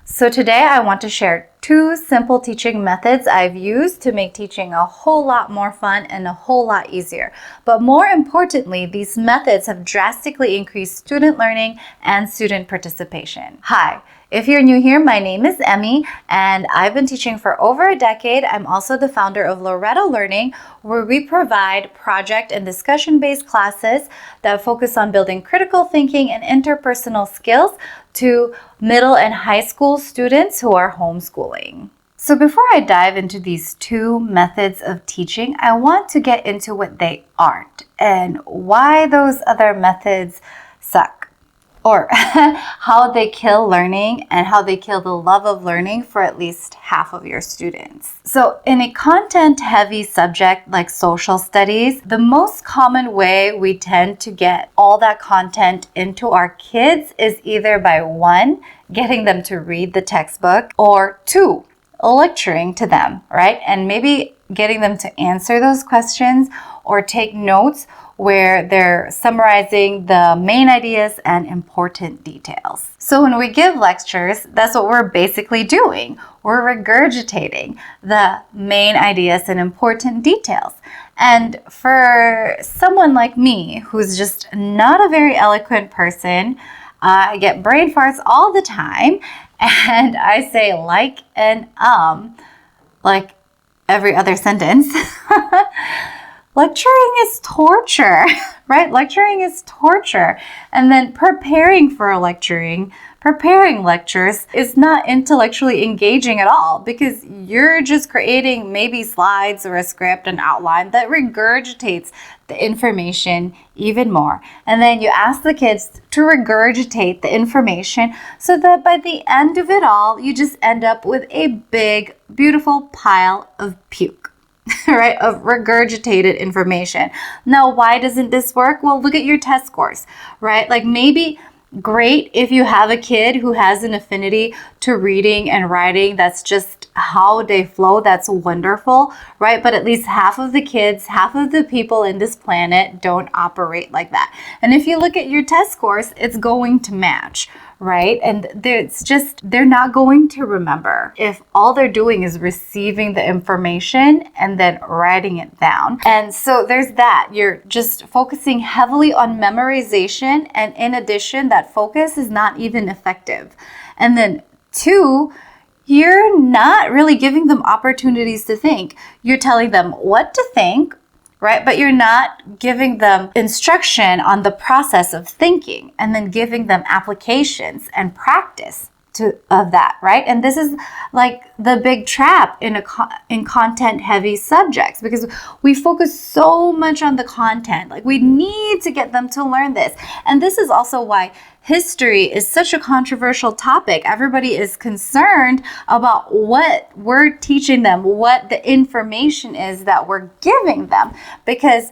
So today I want to share 2 simple teaching methods I've used to make teaching a whole lot more fun and a whole lot easier. But more importantly, these methods have drastically increased student learning and student participation. Hi. If you're new here, my name is Emmy, and I've been teaching for over a decade. I'm also the founder of Loretto Learning, where we provide project and discussion-based classes that focus on building critical thinking and interpersonal skills to middle and high school students who are homeschooling. So before I dive into these 2 methods of teaching, I want to get into what they aren't and why those other methods suck. Or how they kill learning and how they kill the love of learning for at least half of your students. So in a content-heavy subject like social studies, the most common way we tend to get all that content into our kids is either by 1, getting them to read the textbook, or 2, lecturing to them, right? And maybe getting them to answer those questions or take notes where they're summarizing the main ideas and important details. So when we give lectures, that's what we're basically doing. We're regurgitating the main ideas and important details. And for someone like me, who's just not a very eloquent person, I get brain farts all the time, and I say like and like every other sentence. Lecturing is torture, right? Lecturing is torture. And then preparing lectures is not intellectually engaging at all, because you're just creating maybe slides or a script, an outline that regurgitates the information even more. And then you ask the kids to regurgitate the information so that by the end of it all, you just end up with a big, beautiful pile of puke. Right, of regurgitated information. Now, why doesn't this work? Well, look at your test scores, right? Like maybe great if you have a kid who has an affinity to reading and writing. That's just how they flow. That's wonderful, right? But at least half of the kids, half of the people in this planet don't operate like that. And if you look at your test scores, it's going to match, right? And they're not going to remember if all they're doing is receiving the information and then writing it down. And so there's that. You're just focusing heavily on memorization, and in addition, that focus is not even effective. And then 2, you're not really giving them opportunities to think. You're telling them what to think, right? But you're not giving them instruction on the process of thinking and then giving them applications and practice of that, right? And this is like the big trap in content-heavy subjects, because we focus so much on the content. Like we need to get them to learn this. And this is also why history is such a controversial topic. Everybody is concerned about what we're teaching them, what the information is that we're giving them, because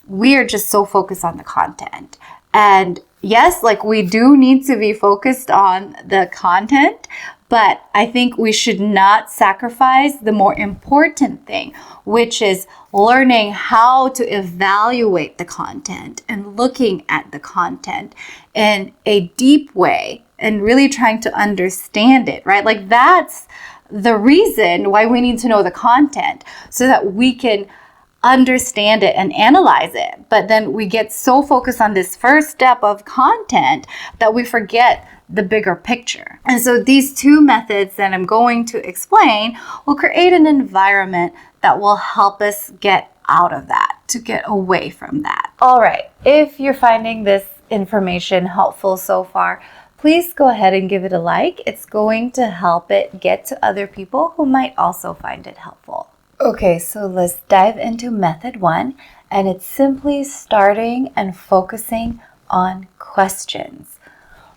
we are just so focused on the content. And yes, like we do need to be focused on the content, but I think we should not sacrifice the more important thing, which is learning how to evaluate the content and looking at the content in a deep way and really trying to understand it, right? Like that's the reason why we need to know the content, so that we can understand it and analyze it. But then we get so focused on this first step of content that we forget the bigger picture. And so these 2 methods that I'm going to explain will create an environment that will help us get out of that, to get away from that. All right, if you're finding this information helpful so far, please go ahead and give it a like. It's going to help it get to other people who might also find it helpful. Okay, so let's dive into method 1, and it's simply starting and focusing on questions.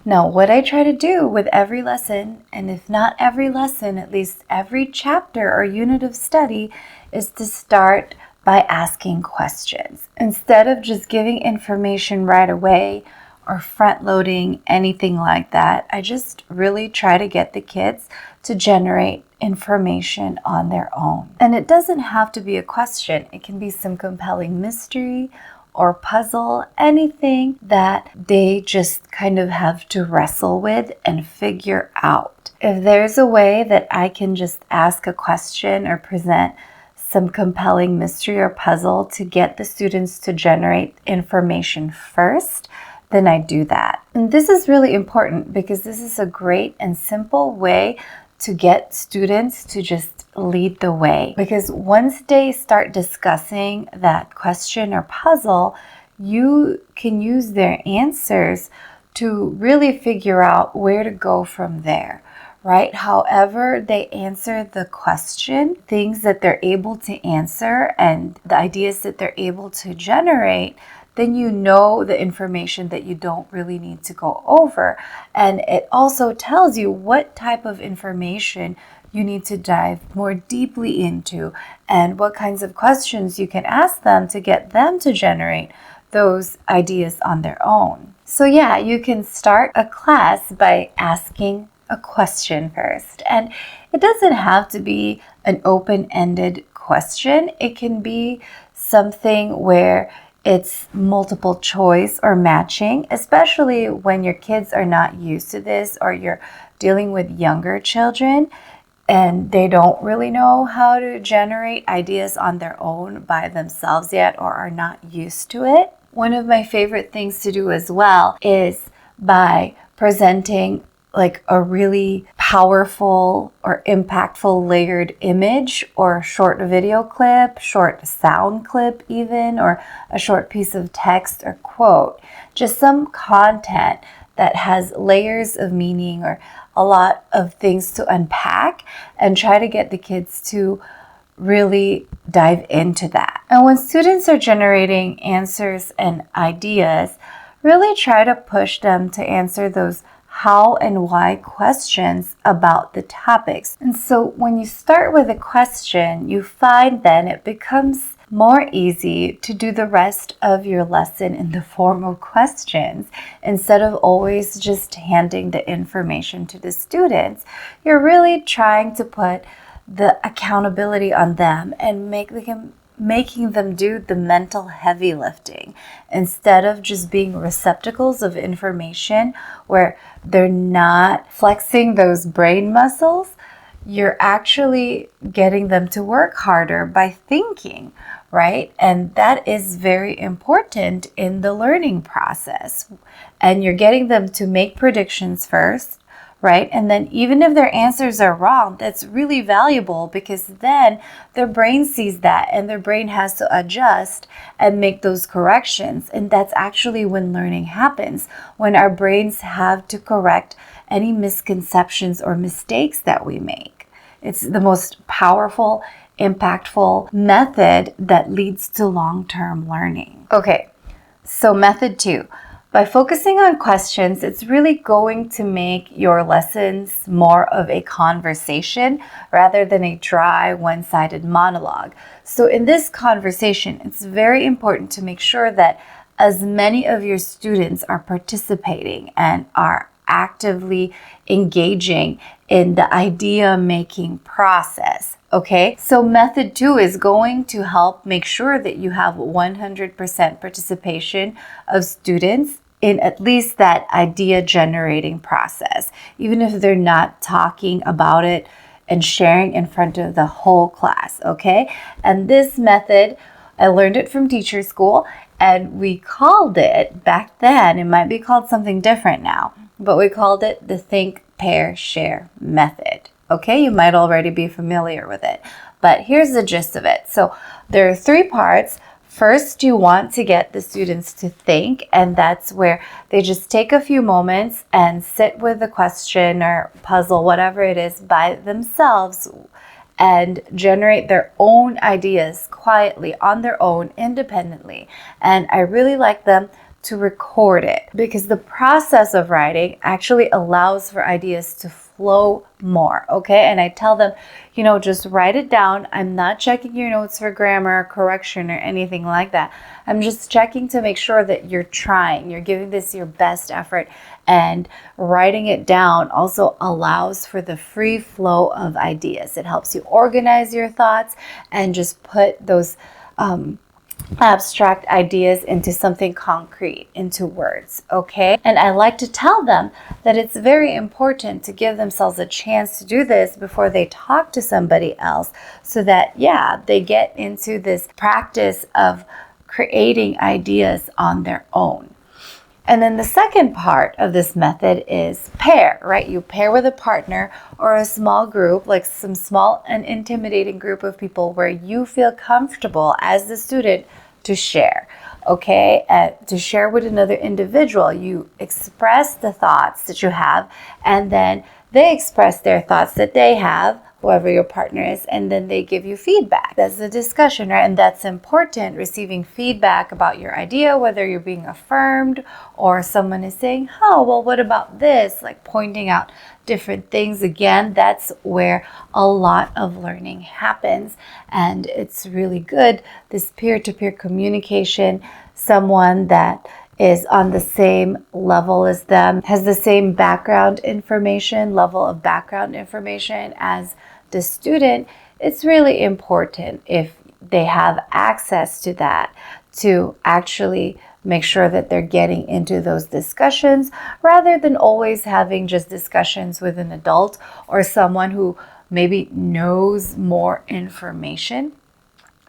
Now, what I try to do with every lesson, and if not every lesson, at least every chapter or unit of study, is to start by asking questions. Instead of just giving information right away or front-loading anything like that, I just really try to get the kids to generate information on their own. And it doesn't have to be a question. It can be some compelling mystery or puzzle, anything that they just kind of have to wrestle with and figure out. If there's a way that I can just ask a question or present some compelling mystery or puzzle to get the students to generate information first, then I do that. And this is really important because this is a great and simple way to get students to just lead the way. Because once they start discussing that question or puzzle, you can use their answers to really figure out where to go from there, right? However they answer the question, things that they're able to answer and the ideas that they're able to generate, then you know the information that you don't really need to go over. And it also tells you what type of information you need to dive more deeply into and what kinds of questions you can ask them to get them to generate those ideas on their own. So yeah, you can start a class by asking a question first. And it doesn't have to be an open-ended question. It can be something where it's multiple choice or matching, especially when your kids are not used to this or you're dealing with younger children and they don't really know how to generate ideas on their own by themselves yet or are not used to it. One of my favorite things to do as well is by presenting like a really powerful or impactful layered image or short video clip, short sound clip even, or a short piece of text or quote. Just some content that has layers of meaning or a lot of things to unpack and try to get the kids to really dive into that. And when students are generating answers and ideas, really try to push them to answer those how and why questions about the topics. And so when you start with a question, you find then it becomes more easy to do the rest of your lesson in the form of questions. Instead of always just handing the information to the students, you're really trying to put the accountability on them and making them do the mental heavy lifting instead of just being receptacles of information where they're not flexing those brain muscles. You're actually getting them to work harder by thinking, right? And that is very important in the learning process. And you're getting them to make predictions first, right? And then even if their answers are wrong, that's really valuable because then their brain sees that and their brain has to adjust and make those corrections. And that's actually when learning happens, when our brains have to correct any misconceptions or mistakes that we make. It's the most powerful, impactful method that leads to long-term learning. Okay, so method 2. By focusing on questions, it's really going to make your lessons more of a conversation rather than a dry, one-sided monologue. So in this conversation, it's very important to make sure that as many of your students are participating and are actively engaging in the idea making process. Okay, so method 2 is going to help make sure that you have 100% participation of students in at least that idea generating process, even if they're not talking about it and sharing in front of the whole class, okay? And this method, I learned it from teacher school, and we called it, back then, it might be called something different now, but we called it the think, pair, share method. Okay, you might already be familiar with it, but here's the gist of it. So there are 3 parts. First, you want to get the students to think, and that's where they just take a few moments and sit with the question or puzzle, whatever it is, by themselves and generate their own ideas quietly on their own, independently. And I really like them to record it because the process of writing actually allows for ideas to flow more, okay? And I tell them, just write it down. I'm not checking your notes for grammar or correction or anything like that. I'm just checking to make sure that you're trying, you're giving this your best effort, and writing it down also allows for the free flow of ideas. It helps you organize your thoughts and just put those abstract ideas into something concrete, into words, okay? And I like to tell them that it's very important to give themselves a chance to do this before they talk to somebody else, so that, yeah, they get into this practice of creating ideas on their own. And then the second part of this method is pair, right? You pair with a partner or a small group, like some small and intimidating group of people where you feel comfortable as the student to share, okay? To share with another individual. You express the thoughts that you have, and then they express their thoughts that they have, whoever your partner is, and then they give you feedback. That's the discussion, right? And that's important, receiving feedback about your idea, whether you're being affirmed or someone is saying, oh, well, what about this? Like pointing out different things. Again, that's where a lot of learning happens, and it's really good, this peer-to-peer communication, someone that is on the same level as them, has the same background information, level of background information as the student. It's really important, if they have access to that, to actually make sure that they're getting into those discussions, rather than always having just discussions with an adult or someone who maybe knows more information,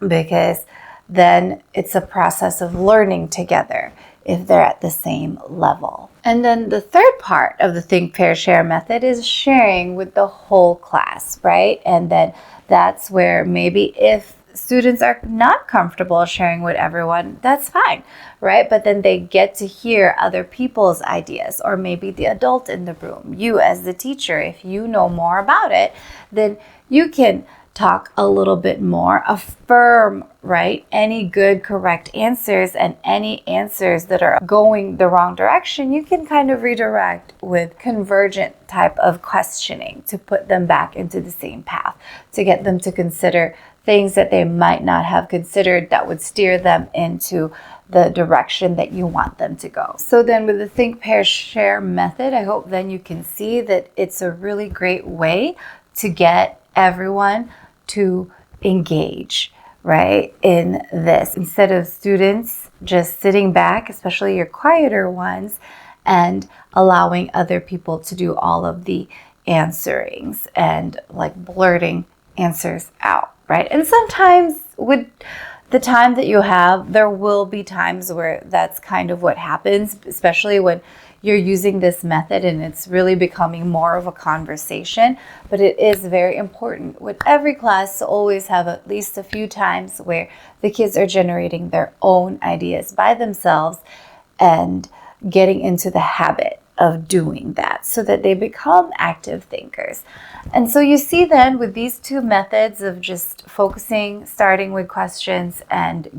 because then it's a process of learning together if they're at the same level. And then the third part of the Think, Pair, Share method is sharing with the whole class, right? And then that's where maybe if students are not comfortable sharing with everyone, that's fine, right? But then they get to hear other people's ideas, or maybe the adult in the room. You as the teacher, if you know more about it, then you can talk a little bit more, affirm, right, any good, correct answers, and any answers that are going the wrong direction, you can kind of redirect with convergent type of questioning to put them back into the same path, to get them to consider things that they might not have considered that would steer them into the direction that you want them to go. So then with the Think, Pair, Share method, I hope then you can see that it's a really great way to get everyone to engage, right, in this, instead of students just sitting back, especially your quieter ones, and allowing other people to do all of the answerings and like blurting answers out, right? And sometimes with the time that you have, there will be times where that's kind of what happens, especially when you're using this method and it's really becoming more of a conversation. But it is very important with every class to always have at least a few times where the kids are generating their own ideas by themselves and getting into the habit of doing that, so that they become active thinkers. And so you see then with these two methods of just focusing, starting with questions, and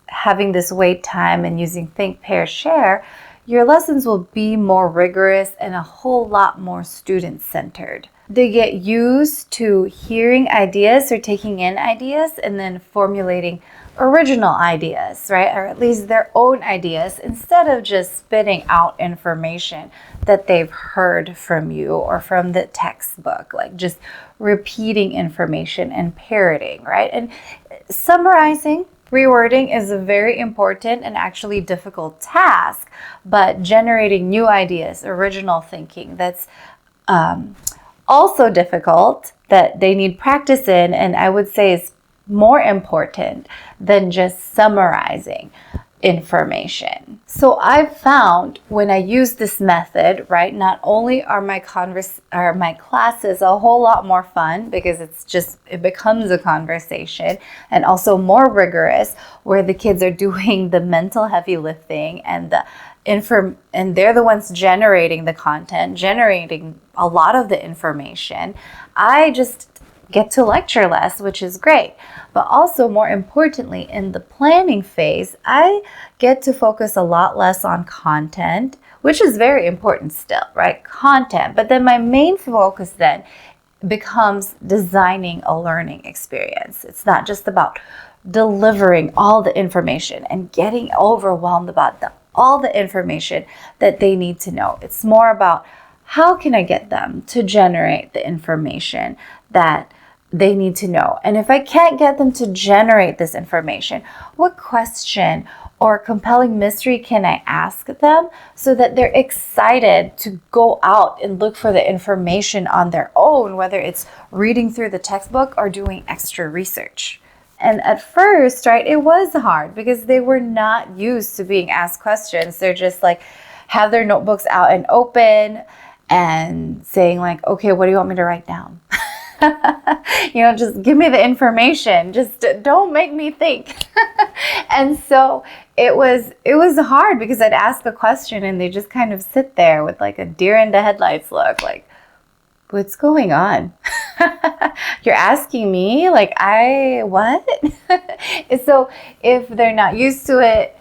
having this wait time and using Think, Pair, Share, your lessons will be more rigorous and a whole lot more student-centered. They get used to hearing ideas or taking in ideas and then formulating original ideas, right? Or at least their own ideas, instead of just spitting out information that they've heard from you or from the textbook, like just repeating information and parroting, right? And summarizing, rewording is a very important and actually difficult task, but generating new ideas, original thinking, that's also difficult, that they need practice in, and I would say is more important than just summarizing information. So I've found when I use this method, right, not only are my classes a whole lot more fun, because it becomes a conversation, and also more rigorous, where the kids are doing the mental heavy lifting and and they're the ones generating the content, generating a lot of the information. I just get to lecture less, which is great. But also, more importantly, in the planning phase, I get to focus a lot less on content, which is very important still, right? Content. But then my main focus then becomes designing a learning experience. It's not just about delivering all the information and getting overwhelmed about all the information that they need to know. It's more about how can I get them to generate the information that they need to know? And if I can't get them to generate this information, what question or compelling mystery can I ask them so that they're excited to go out and look for the information on their own, whether it's reading through the textbook or doing extra research? And at first, right, it was hard because they were not used to being asked questions. They're just like, have their notebooks out and open and saying like, okay, what do you want me to write down? Just give me the information. Just don't make me think. And so it was hard because I'd ask a question and they just kind of sit there with like a deer in the headlights look, like, what's going on? You're asking me, like, what? So if they're not used to it,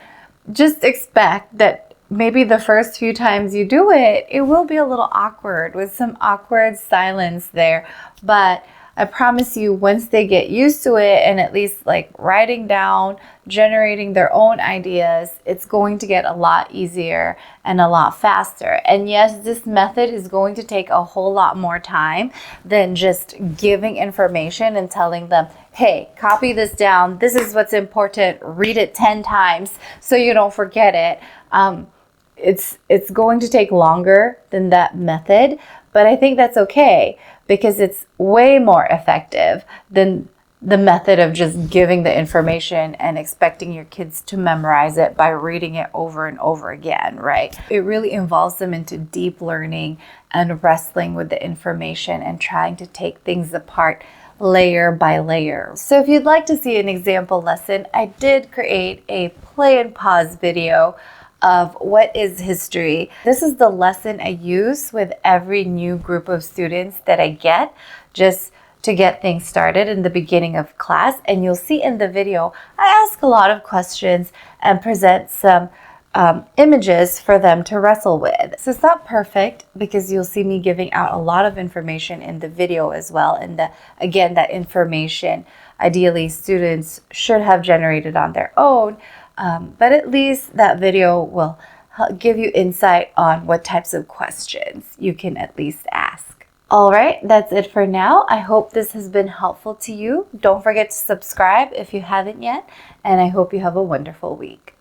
just expect that maybe the first few times you do it, it will be a little awkward with some awkward silence there. But I promise you, once they get used to it and at least like writing down, generating their own ideas, it's going to get a lot easier and a lot faster. And yes, this method is going to take a whole lot more time than just giving information and telling them, hey, copy this down. This is what's important. Read it 10 times so you don't forget it. It's going to take longer than that method, but I think that's okay because it's way more effective than the method of just giving the information and expecting your kids to memorize it by reading it over and over again, right? It really involves them into deep learning and wrestling with the information and trying to take things apart layer by layer. So if you'd like to see an example lesson, I did create a play and pause video of what is history. This is the lesson I use with every new group of students that I get, just to get things started in the beginning of class. And you'll see in the video, I ask a lot of questions and present some images for them to wrestle with. So it's not perfect because you'll see me giving out a lot of information in the video as well. And again, that information, ideally students should have generated on their own. But at least that video will give you insight on what types of questions you can at least ask. All right, that's it for now. I hope this has been helpful to you. Don't forget to subscribe if you haven't yet, and I hope you have a wonderful week.